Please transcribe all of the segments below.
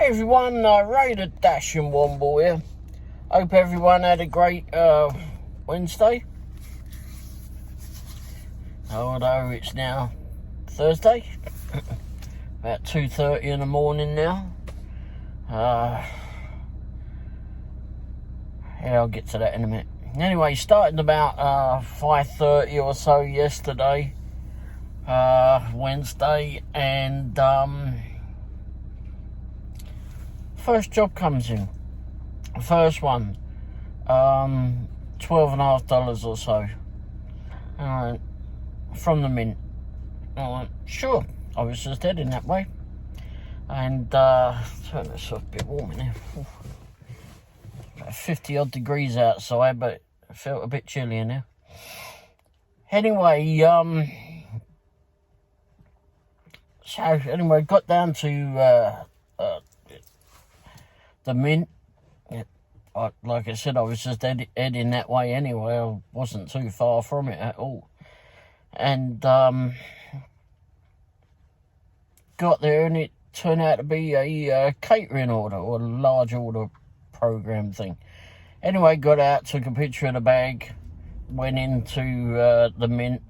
Hey everyone, Doordash and Womble here. Hope everyone had a great Wednesday. Although it's now Thursday, about 2:30 in the morning now. Yeah, I'll get to that in a minute. Anyway, started about 5:30 or so yesterday, Wednesday, and first job comes in. First one, $12.50 or so. From the mint. Sure, I was just heading that way. And turn this off, a bit warm in here. About 50 odd degrees outside, but it felt a bit chilly in here. Anyway, got down to the mint. Like I said, I was just heading that way anyway. I wasn't too far from it at all. And got there, and it turned out to be a catering order or a large order program thing. Anyway, got out, took a picture of the bag, went into the mint.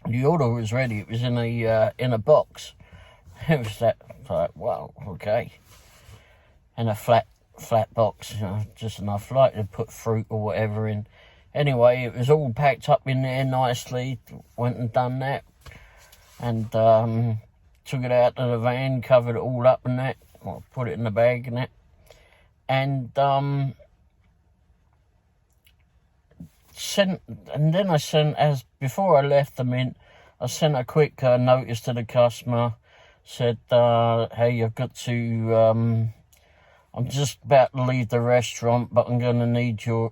The order was ready. It was in a box. It was that, like, wow, okay. And a flat box, just enough light to put fruit or whatever in. Anyway, it was all packed up in there nicely. Went and done that, and took it out to the van, covered it all up and that. Well, put it in the bag and that, and then I sent, as before I left the mint, I sent a quick notice to the customer. Said, hey, I've got to. I'm just about to leave the restaurant, but I'm going to need your,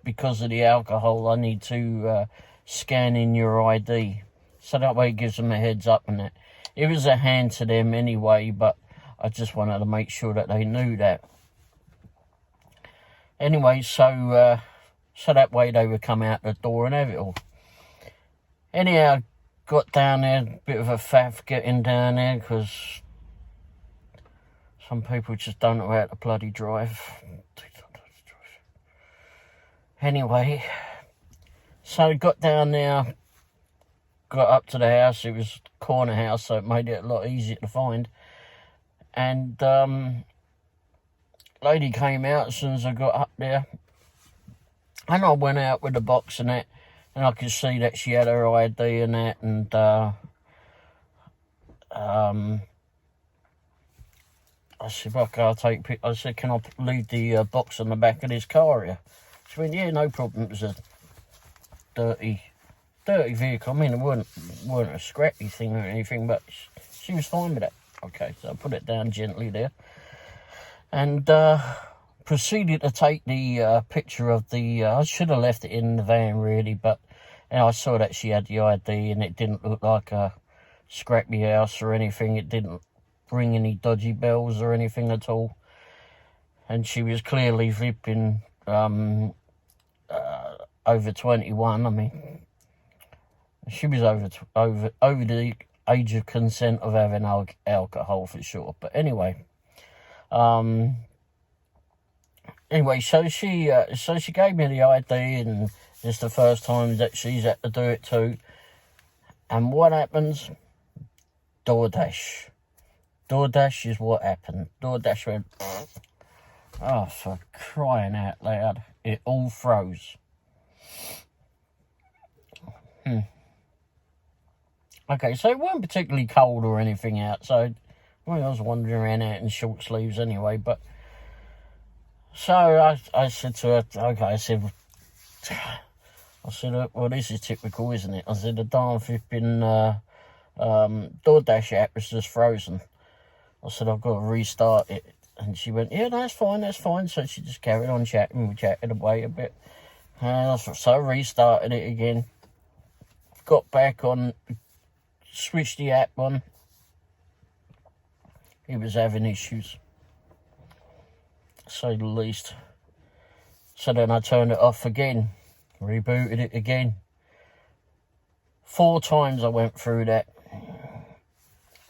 because of the alcohol, I need to scan in your ID. So that way it gives them a heads up and that. It was a hand to them anyway, but I just wanted to make sure that they knew that. Anyway, so that way they would come out the door and have it all. Anyhow, got down there, a bit of a faff getting down there, because some people just don't know how to bloody drive. Anyway, so got down there, got up to the house. It was a corner house, so it made it a lot easier to find. And lady came out as soon as I got up there. And I went out with the box and that, and I could see that she had her ID and that, and I said, okay, I'll take I said, can I leave the box on the back of this car here? She went, yeah, no problem. It was a dirty vehicle. I mean, it weren't a scrappy thing or anything, but she was fine with that. Okay, so I put it down gently there, and proceeded to take the picture of the, I should have left it in the van really, but I saw that she had the ID, and it didn't look like a scrappy house or anything. It didn't ring any dodgy bells or anything at all, and she was clearly flipping over 21. I mean, she was over the age of consent of having alcohol for sure. But anyway, so she gave me the ID, and it's the first time that she's had to do it too. And what happens? Doordash is what happened. Doordash went, oh, for crying out loud. It all froze. Okay, so it wasn't particularly cold or anything outside. Well, I was wandering around out in short sleeves anyway, but... So I said to her, okay, I said, well, this is typical, isn't it? I said, the darn flipping Doordash app was just frozen. I said, I've got to restart it. And she went, yeah, that's fine. So she just carried on chatting. We chatted away a bit. So I restarted it again. Got back on, switched the app on. It was having issues, to say the least. So then I turned it off again, rebooted it again. 4 times I went through that.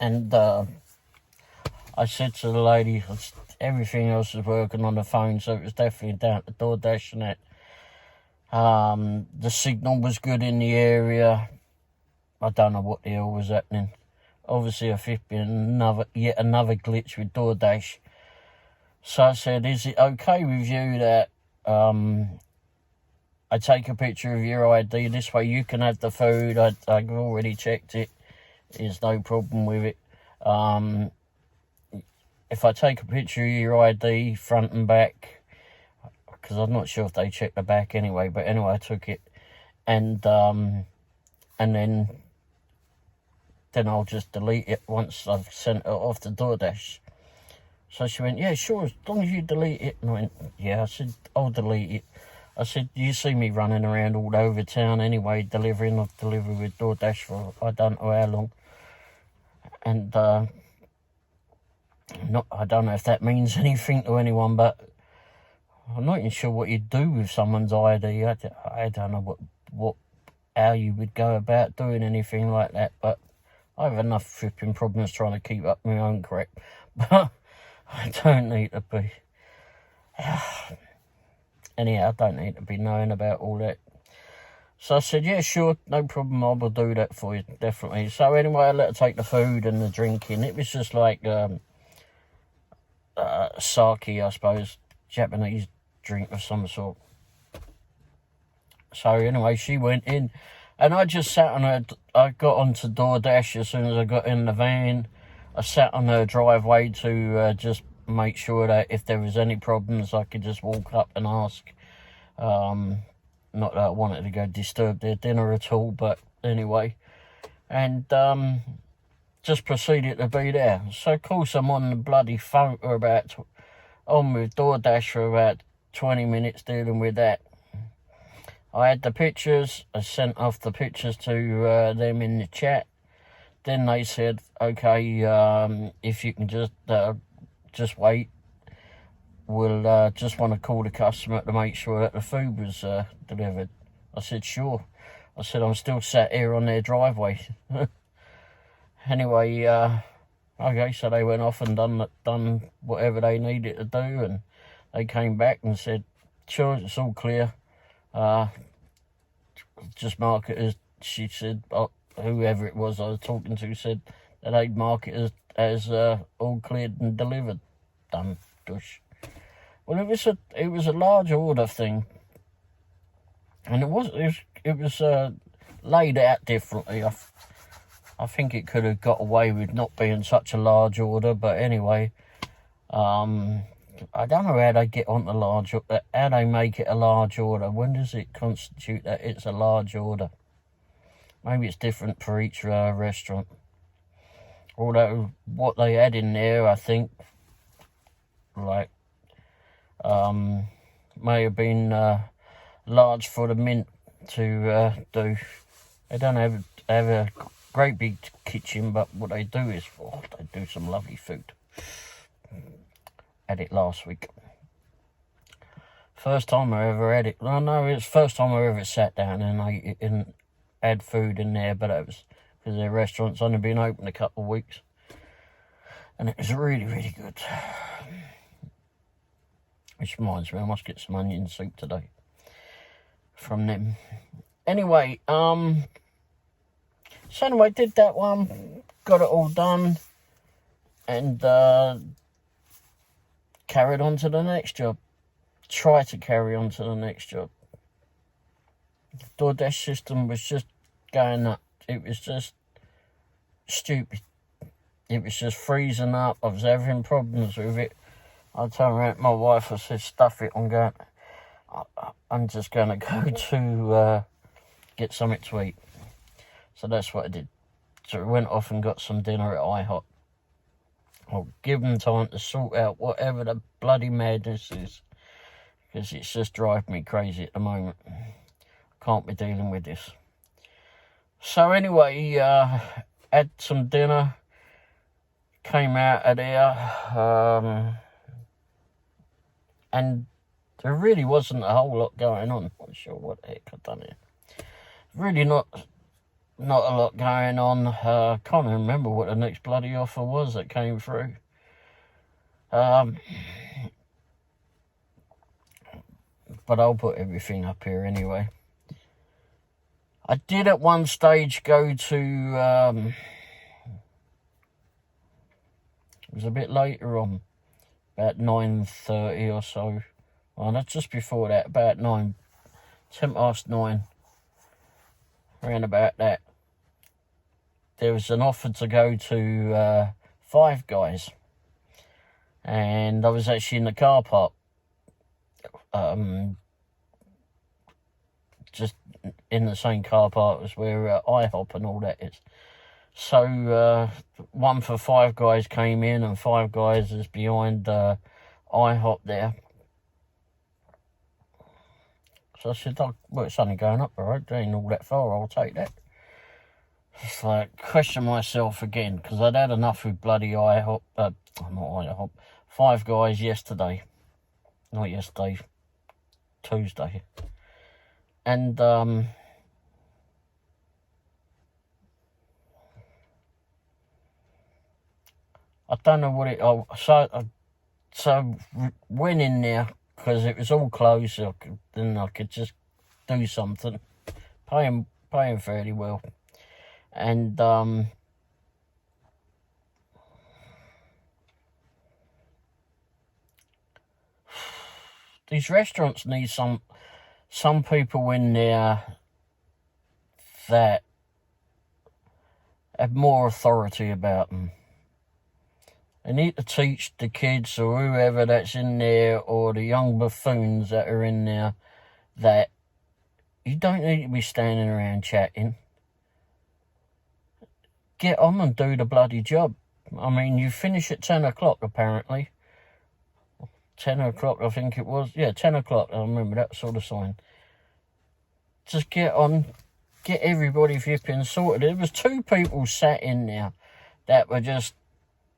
And I said to the lady, everything else was working on the phone, so it was definitely down to Doordash and that. The signal was good in the area. I don't know what the hell was happening. Obviously, I think been yet another glitch with Doordash. So I said, is it okay with you that I take a picture of your ID? This way you can have the food. I've already checked it. There's no problem with it. If I take a picture of your ID, front and back, because I'm not sure if they check the back anyway, but anyway, I took it. And then I'll just delete it once I've sent it off to Doordash. So she went, yeah, sure, as long as you delete it. And I went, yeah. I said, I'll delete it. I said, you see me running around all over town anyway, delivering. I've delivered with Doordash for I don't know how long. And I don't know if that means anything to anyone, but I'm not even sure what you'd do with someone's ID. I don't know how you would go about doing anything like that, but I have enough flipping problems trying to keep up my own crap. But I don't need to be... Anyhow, I don't need to be knowing about all that. So I said, yeah, sure, no problem, I will do that for you, definitely. So anyway, I let her take the food and the drinking. It was just like sake, I suppose, Japanese drink of some sort. So anyway, she went in, and I just sat on her. I got onto Doordash as soon as I got in the van. I sat on her driveway to just make sure that if there was any problems, I could just walk up and ask. Not that I wanted to go disturb their dinner at all, but anyway. And just proceeded to be there. So of course I'm on the bloody phone for on with Doordash for about 20 minutes dealing with that. I had the pictures. I sent off the pictures to them in the chat. Then they said, okay, if you can just wait, we'll just want to call the customer to make sure that the food was delivered. I said, sure. I said, I'm still sat here on their driveway. Anyway, okay, so they went off and done whatever they needed to do, and they came back and said, sure, it's all clear. Just mark it as, she said, whoever it was I was talking to said that they'd mark it as all cleared and delivered. Done. Dush. Well, it was a large order thing, and it was laid out differently. I think it could have got away with not being such a large order, but anyway, I don't know how they get on the how they make it a large order. When does it constitute that it's a large order? Maybe it's different for each restaurant. Although what they had in there, I think, like, may have been large for the mint to do. They don't have a great big kitchen, but what they do is, they do some lovely food. Had it last week. First time I ever had it. No, it's the first time I ever sat down and ate it and had food in there, but it was because their restaurant's only been open a couple of weeks. And it was really, really good. Which reminds me, I must get some onion soup today from them. Anyway, so anyway, did that one, got it all done, and carried on to the next job. Try to carry on to the next job. The Doordash system was just going up. It was just stupid. It was just freezing up. I was having problems with it. I turned around to my wife, I said, stuff it, I'm just going to go to get something to eat. So that's what I did. So I went off and got some dinner at IHOP. I'll give them time to sort out whatever the bloody madness is, because it's just driving me crazy at the moment. Can't be dealing with this. So anyway, had some dinner, came out of there, and there really wasn't a whole lot going on. Not sure what the heck I've done here. Really not a lot going on. Can't remember what the next bloody offer was that came through. But I'll put everything up here anyway. I did at one stage go to, it was a bit later on, about 9:30 or so. Well, that's just before that, about 10 past 9, around about that. There was an offer to go to Five Guys, and I was actually in the car park, just in the same car park as where IHOP and all that is. So one for Five Guys came in, and Five Guys is behind IHOP there. So I said, oh, well, it's only going up the road, it ain't all that far, I'll take that. It's like, question myself again, because I'd had enough with bloody IHOP, not IHOP, Five Guys yesterday. Not yesterday, Tuesday. And, I don't know what it, so went in there, because it was all closed, so then I could just do something, paying fairly well. And these restaurants need some people in there that have more authority about them. They need to teach the kids or whoever that's in there, or the young buffoons that are in there, that you don't need to be standing around chatting. Get on and do the bloody job. I mean, you finish at 10 o'clock, apparently. 10 o'clock, I think it was. Yeah, 10 o'clock, I remember that sort of sign. Just get on, get everybody flipping sorted. There was 2 people sat in there that were just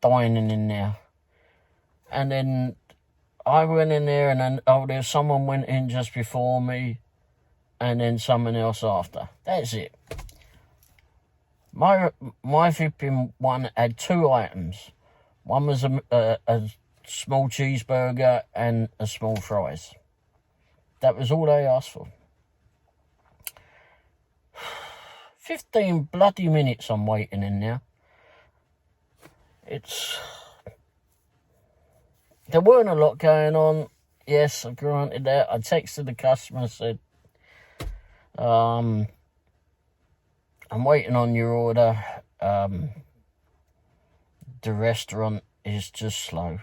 dining in there. And then I went in there, and then, there's someone went in just before me, and then someone else after. That's it. My flipping one had 2 items. One was a small cheeseburger and a small fries. That was all they asked for. 15 bloody minutes I'm waiting in there. There weren't a lot going on. Yes, I granted that. I texted the customer, said, I'm waiting on your order. The restaurant is just slow.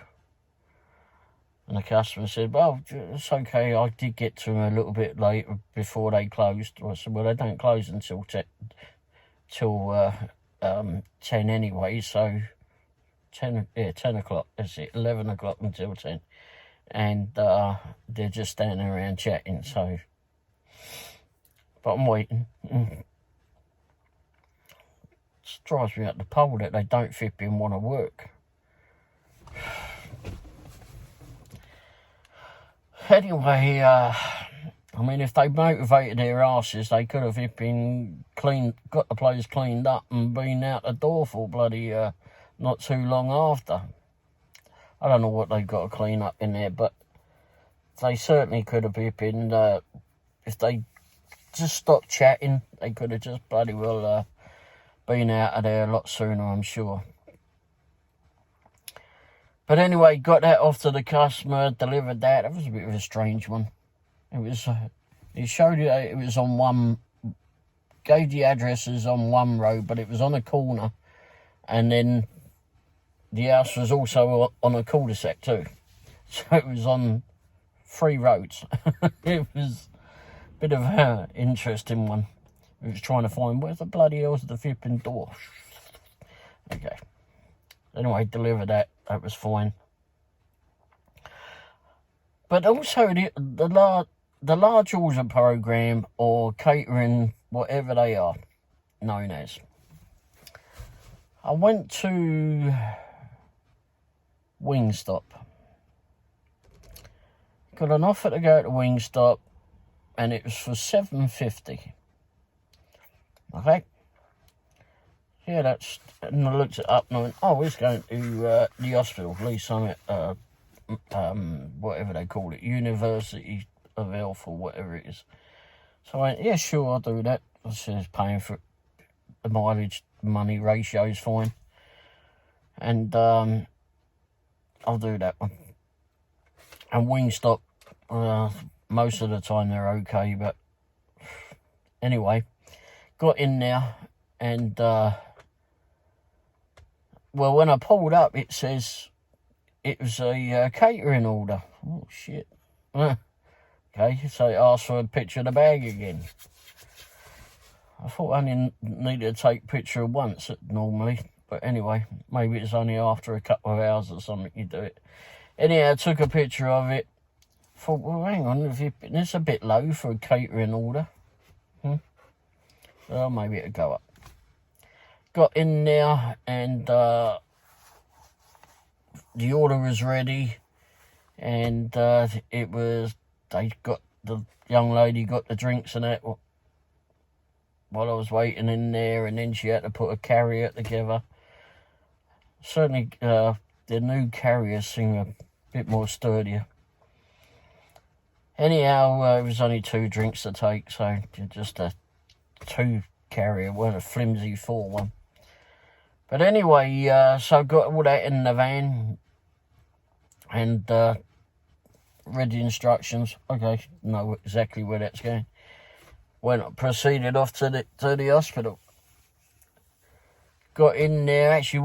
And the customer said, well, it's okay. I did get to them a little bit late before they closed. I said, well, they don't close until 10 anyway. So 10 o'clock. That's it. 11 o'clock until 10. And they're just standing around chatting. So, but I'm waiting. It drives me up the pole that they don't flipping want to work. Anyway, I mean, if they motivated their asses, they could have been got the place cleaned up and been out the door for bloody not too long after. I don't know what they've got to clean up in there, but they certainly could have been, if they just stopped chatting, they could have just bloody well been out of there a lot sooner, I'm sure. But anyway, got that off to the customer, delivered that. It was a bit of a strange one. It was, it showed you it was on one, gave the addresses on one road, but it was on a corner. And then the house was also on a cul-de-sac too. So it was on 3 roads. It was a bit of an interesting one. It was trying to find, where's the bloody hell's the flipping door? Okay. Anyway, delivered that. That was fine. But also the large order program, or catering, whatever they are known as. I went to Wingstop. Got an offer to go to Wingstop, and it was for $7.50. Okay. yeah, that's, and I looked it up and I went, oh, he's going to the hospital, Lee Summit, whatever they call it, University of Health or whatever it is. So I went, yeah, sure, I'll do that. I said, paying for it. The mileage money ratio is fine. And I'll do that one. And Wingstop, most of the time they're okay, but anyway, got in there and, well, when I pulled up, it says it was a catering order. Oh, shit. Okay, so it asked for a picture of the bag again. I thought I only needed to take a picture once normally, but anyway, maybe it's only after a couple of hours or something you do it. Anyhow, I took a picture of it. Thought, well, hang on, it's a bit low for a catering order. Well, maybe it'll go up. Got in there and the order was ready, and it was, the young lady got the drinks and that while I was waiting in there, and then she had to put a carrier together. Certainly the new carriers seem a bit more sturdier. Anyhow, it was only 2 drinks to take, so just a 2 carrier, wasn't a flimsy 4 one. But anyway, so I got all that in the van and read the instructions. Okay, know exactly where that's going. Proceeded off to the hospital. Got in there, actually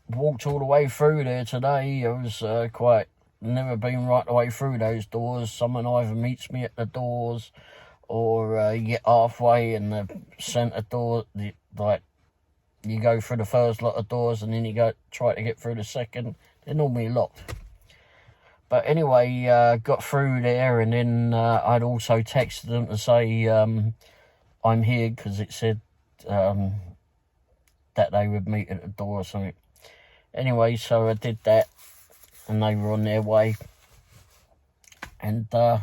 walked all the way through there today. I was never been right the way through those doors. Someone either meets me at the doors or you get halfway and the centre door, like you go through the first lot of doors and then you try to get through the second. They're normally locked. But anyway, got through there, and then I'd also texted them to say I'm here, because it said that they would meet at the door or something. Anyway, so I did that, and they were on their way. And the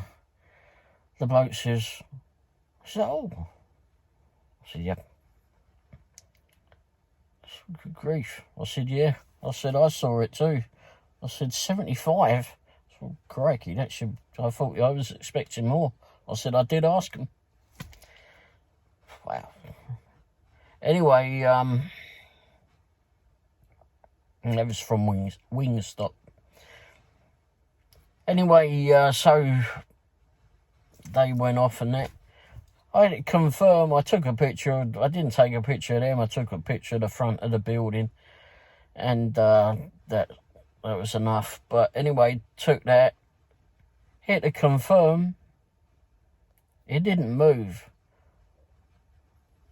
bloke says, oh. I said, yep. Good grief. I said, yeah. I said, I saw it too. I said, 75. Well, crikey, I thought I was expecting more. I said, I did ask him. Wow. Anyway, that was from Wingstop. Anyway, so they went off and that. I had to confirm, I took a picture, I didn't take a picture of them, I took a picture of the front of the building, and that was enough. But anyway, took that, hit to confirm, it didn't move.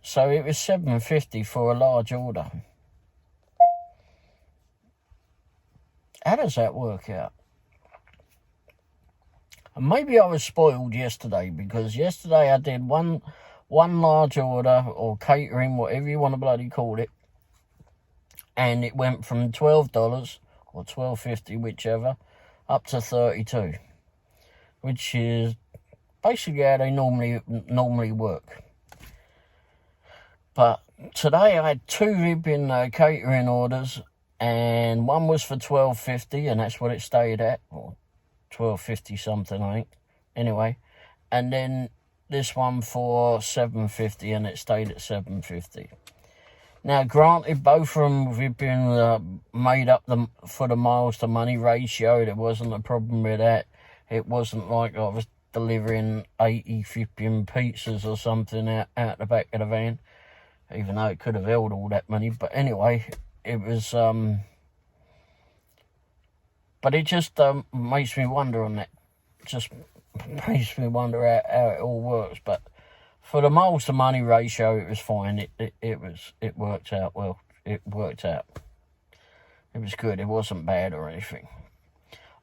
So it was $7.50 for a large order. How does that work out? And maybe I was spoiled yesterday, because yesterday I did one large order, or catering, whatever you want to bloody call it, and it went from $12 or $12.50, whichever, up to $32, which is basically how they normally work. But today I had 2 ribbon catering orders, and one was for $12.50, and that's what it stayed at, or $12.50 something, I think. Anyway, and then this one for $7.50, and it stayed at $7.50. Now, granted, both of them have been made up for the miles to money ratio. There wasn't a problem with that. It wasn't like I was delivering 80 flipping pizzas or something out the back of the van, even though it could have held all that money. But anyway, it was, but it just makes me wonder on that. Just makes me wonder how it all works. But for the miles to money ratio, it was fine. It worked out well. It worked out. It was good. It wasn't bad or anything.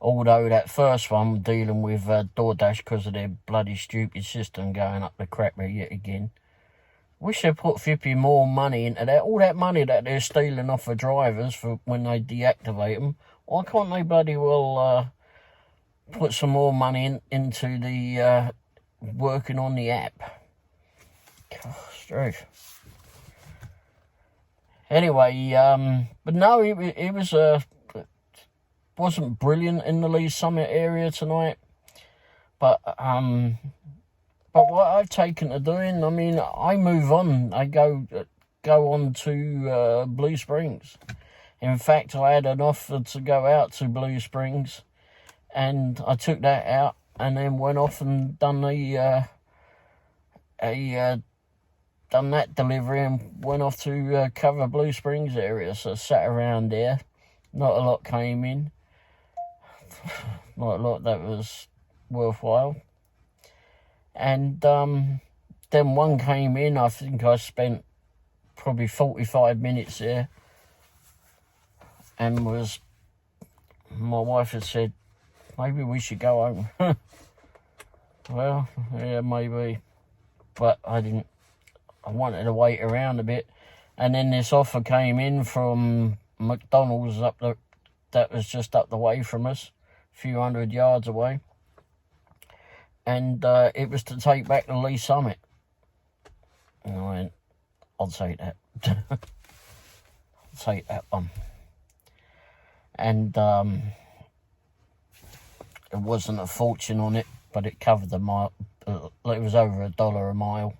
Although that first one, dealing with Doordash because of their bloody stupid system going up the crapper yet again. Wish they put flipping more money into that. All that money that they're stealing off of drivers for when they deactivate them. Why can't they bloody well put some more money into the working on the app? Gosh, truth. Anyway, but no, it was wasn't brilliant in the Lee Summit area tonight. But what I've taken to doing, I mean, I move on. I go on to Blue Springs. In fact, I had an offer to go out to Blue Springs, and I took that out, and then went off and done done that delivery, and went off to cover Blue Springs area. So I sat around there. Not a lot came in. Not a lot that was worthwhile. And then one came in. I think I spent probably 45 minutes there, and my wife had said, maybe we should go home. Well, yeah, maybe, but I didn't. I wanted to wait around a bit, and then this offer came in from McDonald's that was just up the way from us, a few 100 yards away, and it was to take back the Lee Summit. And I went, I'll take that. I'll take that one. And it wasn't a fortune on it, but it covered the mile. It was over $1 a mile.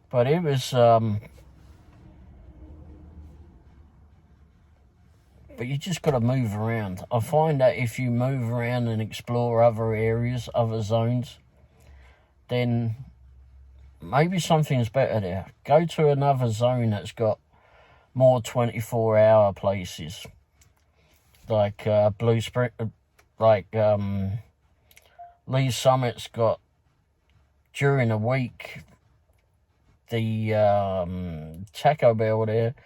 But it was, but you just got to move around. I find that if you move around and explore other areas, other zones, then maybe something's better there. Go to another zone that's got more 24-hour places, like Blue Spring, like Lee Summit's got during the week. The Taco Bell there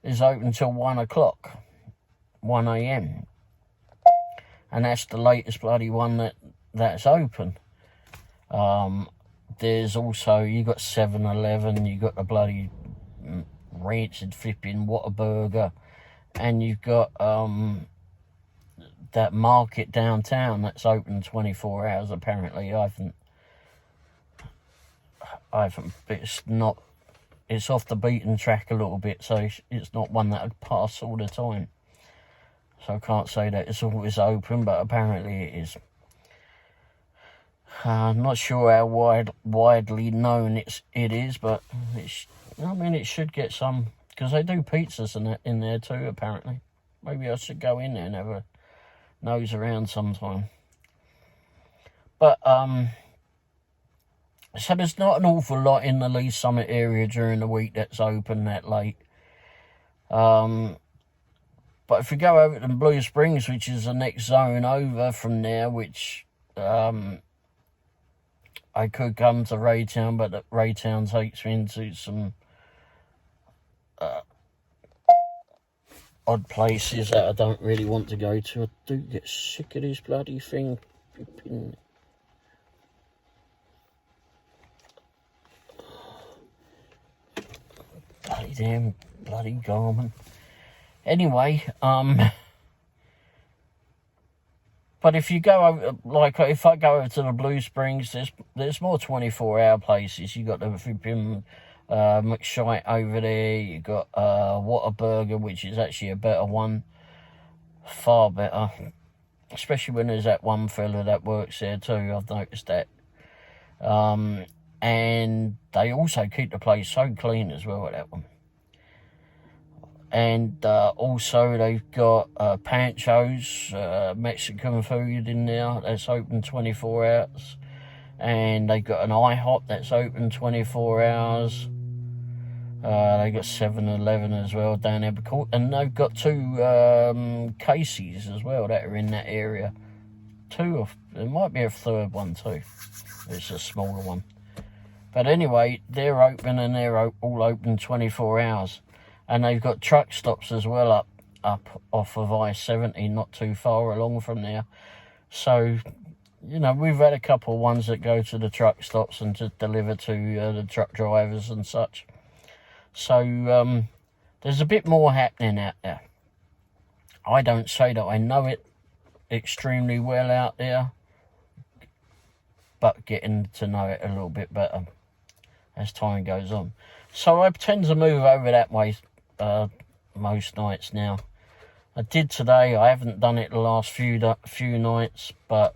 is open till 1 o'clock, 1 a.m. And that's the latest bloody one that's open. There's also, you got 7-Eleven, you got the bloody rancid flipping Whataburger, and you've got that market downtown that's open 24 hours apparently. It's off the beaten track a little bit, so it's not one that would pass all the time. So I can't say that it's always open, but apparently it is. I'm not sure how widely known it is, but it should get some, because they do pizzas in there too, apparently. Maybe I should go in there and have a nose around sometime. But so there's not an awful lot in the Lee Summit area during the week that's open that late. But if you go over to Blue Springs, which is the next zone over from there, which I could come to Raytown, but Raytown takes me into some odd places that I don't really want to go to. I do get sick of this bloody thing. Bloody damn bloody Garmin. Anyway, but if you go over, like if I go over to the Blue Springs, there's more 24-hour places. You got the flipping McShite over there. You got Whataburger, which is actually a better one, far better. Especially when there's that one fella that works there too. I've noticed that. And they also keep the place so clean as well at that one. And also they've got Pancho's, Mexican food in there that's open 24 hours. And they've got an IHOP that's open 24 hours. They've got 7-Eleven as well down there. And they've got two Casey's as well that are in that area. There might be a third one too. It's a smaller one. But anyway, they're open, and they're all open 24 hours. And they've got truck stops as well up off of I-70, not too far along from there. So, we've had a couple of ones that go to the truck stops and to deliver to the truck drivers and such. So, there's a bit more happening out there. I don't say that I know it extremely well out there, but getting to know it a little bit better as time goes on. So I tend to move over that way most nights now. I did today. I haven't done it the last few nights, but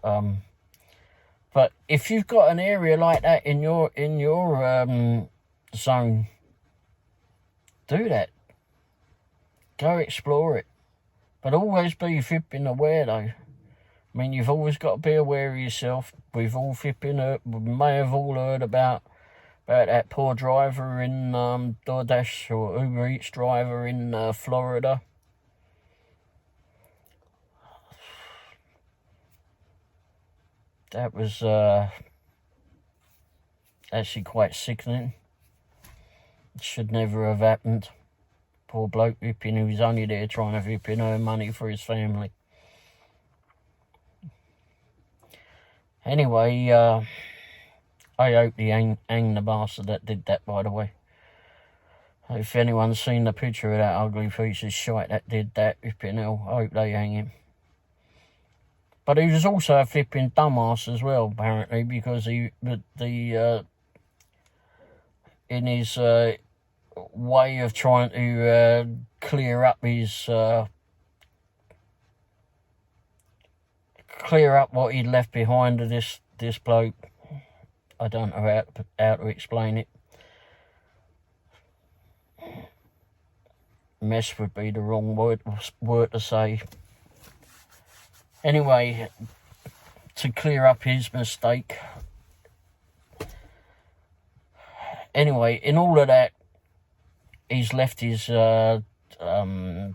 if you've got an area like that in your zone, do that. Go explore it, but always be flipping aware though. I mean, you've always got to be aware of yourself. We've all we may have all heard about that poor driver in Doordash or Uber Eats driver in Florida. That was actually quite sickening. It should never have happened. Poor bloke whipping, who was only there trying to whip in earn money for his family. Anyway, I hope he hang the bastard that did that, by the way. If anyone's seen the picture of that ugly piece of shite that did that, flipping hell, I hope they hang him. But he was also a flipping dumbass as well, apparently, because in his way of trying to clear up what he'd left behind to this bloke. I don't know how to explain it. Mess would be the wrong word to say. Anyway, to clear up his mistake. Anyway, in all of that, he's left his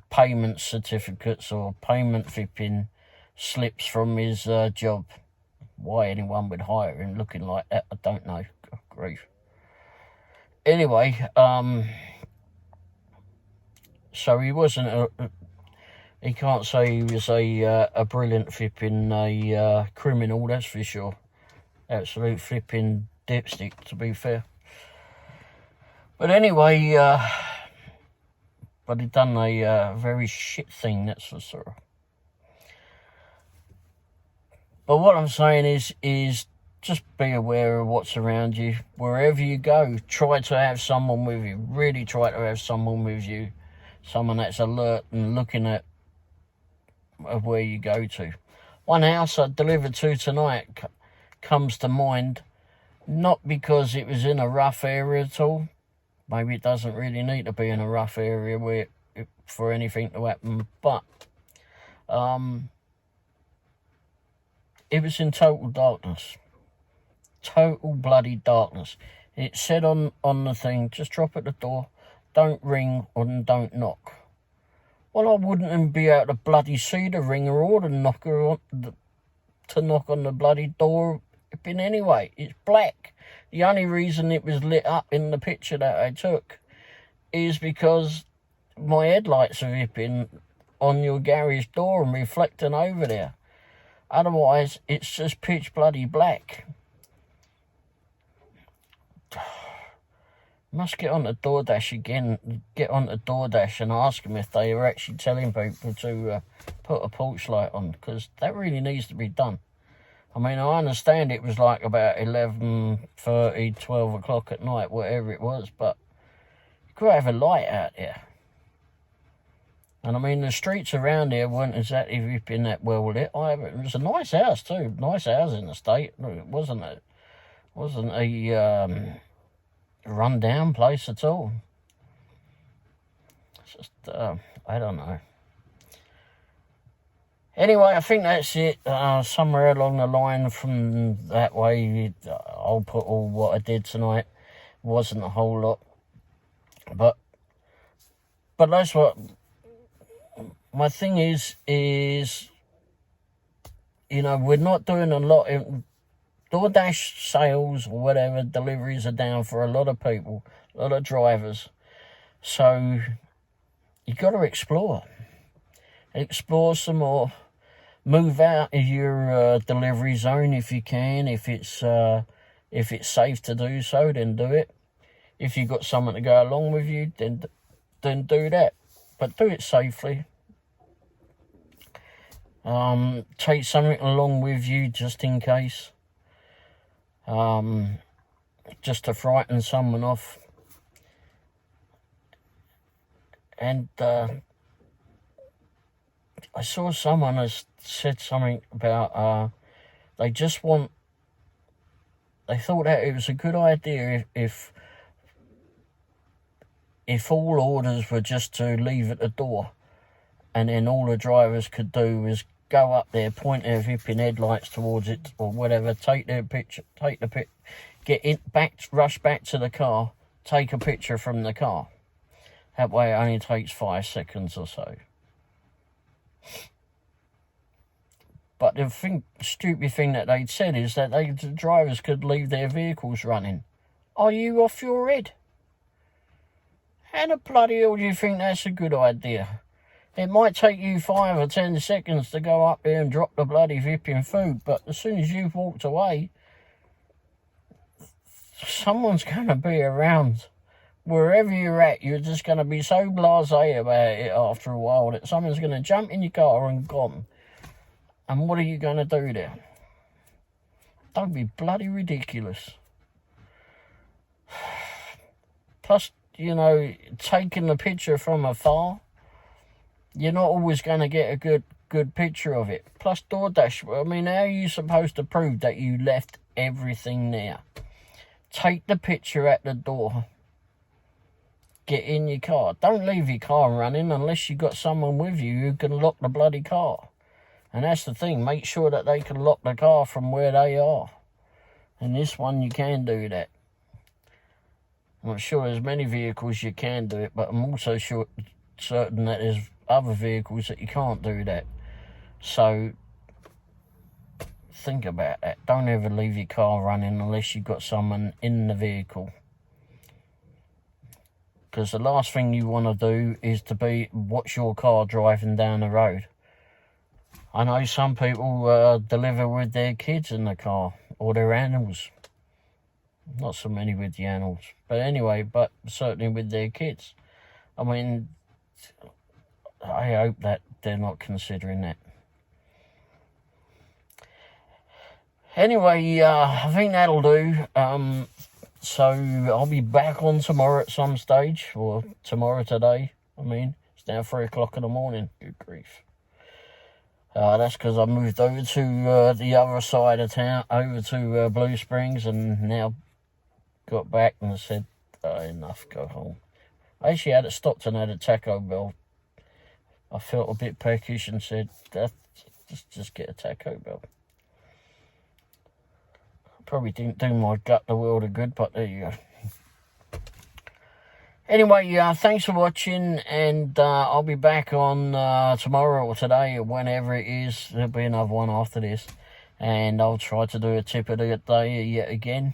payment certificates or payment flipping slips from his job. Why anyone would hire him looking like that, I don't know. God, grief. Anyway, so he wasn't he can't say he was a brilliant flipping criminal, that's for sure. Absolute flipping dipstick, to be fair. But anyway, but he done a very shit thing, that's for sure. But what I'm saying is just be aware of what's around you. Wherever you go, try to have someone with you. Really try to have someone with you. Someone that's alert and looking at of where you go to. One house I delivered to tonight comes to mind, not because it was in a rough area at all. Maybe it doesn't really need to be in a rough area for anything to happen, but it was in total darkness. Total bloody darkness. It said on the thing, just drop at the door, don't ring and don't knock. Well, I wouldn't even be able to bloody see the ringer or the knocker to knock on the bloody door in anyway. It's black. The only reason it was lit up in the picture that I took is because my headlights are whipping on your garage door and reflecting over there. Otherwise, it's just pitch bloody black. Must get on the Doordash again. Get on the Doordash and ask them if they are actually telling people to put a porch light on, because that really needs to be done. I mean, I understand it was like about 11:30, 12 o'clock at night, whatever it was, but you could have a light out there. And I mean, the streets around here weren't exactly ripping that well lit either. It was a nice house too, nice house in the state. It wasn't a run-down place at all. It's just, I don't know. Anyway, I think that's it. Somewhere along the line from that way, I'll put all what I did tonight. Wasn't a whole lot. But that's what... My thing is, you know, we're not doing a lot in DoorDash sales or whatever, deliveries are down for a lot of people, a lot of drivers. So you got to explore some more. Move out of your delivery zone if you can. If it's safe to do so, then do it. If you've got someone to go along with you, then do that. But do it safely. Take something along with you just in case. Just to frighten someone off. And I saw someone has said something about they thought that it was a good idea if all orders were just to leave at the door, and then all the drivers could do was go up there, point their vipping headlights towards it or whatever, take the picture, get in back, rush back to the car, take a picture from the car. That way it only takes 5 seconds or so. But the stupid thing that they'd said is that the drivers could leave their vehicles running. Are you off your head? How the bloody hell do you think that's a good idea? It might take you 5 or 10 seconds to go up there and drop the bloody vipping food, but as soon as you've walked away, someone's going to be around. Wherever you're at, you're just going to be so blasé about it after a while that someone's going to jump in your car and gone. And what are you going to do there? Don't be bloody ridiculous. Plus, you know, taking the picture from afar, you're not always going to get a good picture of it. Plus, Doordash, I mean, how are you supposed to prove that you left everything there? Take the picture at the door. Get in your car. Don't leave your car running unless you've got someone with you who can lock the bloody car. And that's the thing. Make sure that they can lock the car from where they are. And this one, you can do that. I'm not sure there's many vehicles you can do it, but I'm also certain that there's other vehicles that you can't do that. So think about that. Don't ever leave your car running unless you've got someone in the vehicle. Because the last thing you want to do is to watch your car driving down the road. I know some people deliver with their kids in the car or their animals. Not so many with the animals. But anyway, but certainly with their kids. I mean, I hope that they're not considering that. Anyway, I think that'll do. So I'll be back on tomorrow at some stage, or tomorrow today. I mean, it's now 3 o'clock in the morning. Good grief. That's because I moved over to the other side of town, over to Blue Springs, and now got back and said, enough, go home. I actually had it stopped and had a Taco Bell. I felt a bit peckish and said, just get a Taco Bell. Probably didn't do my gut the world of good, but there you go. Anyway, thanks for watching, and I'll be back on tomorrow or today or whenever it is. There'll be another one after this, and I'll try to do a tip of the day yet again,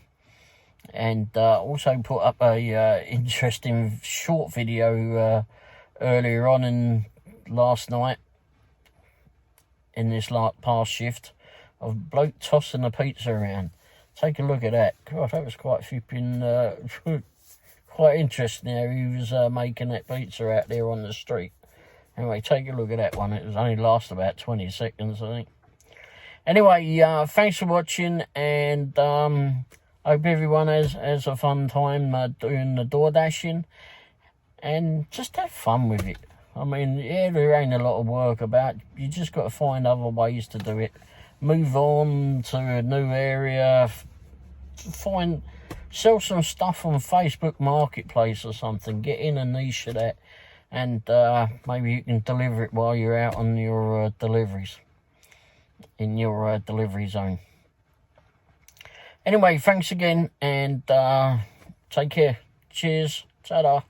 and also put up a interesting short video earlier on in last night in this past shift of a bloke tossing a pizza around. Take a look at that. God, that was quite flipping, quite interesting how he was making that pizza out there on the street. Anyway, take a look at that one. It was only last about 20 seconds, I think. Anyway, thanks for watching, and hope everyone has a fun time doing the door dashing, and just have fun with it. I mean, yeah, there ain't a lot of work about. You just got to find other ways to do it. Move on to a new area, sell some stuff on Facebook Marketplace or something, get in a niche of that, and maybe you can deliver it while you're out on your deliveries, in your delivery zone. Anyway, thanks again, and take care. Cheers. Ta-da.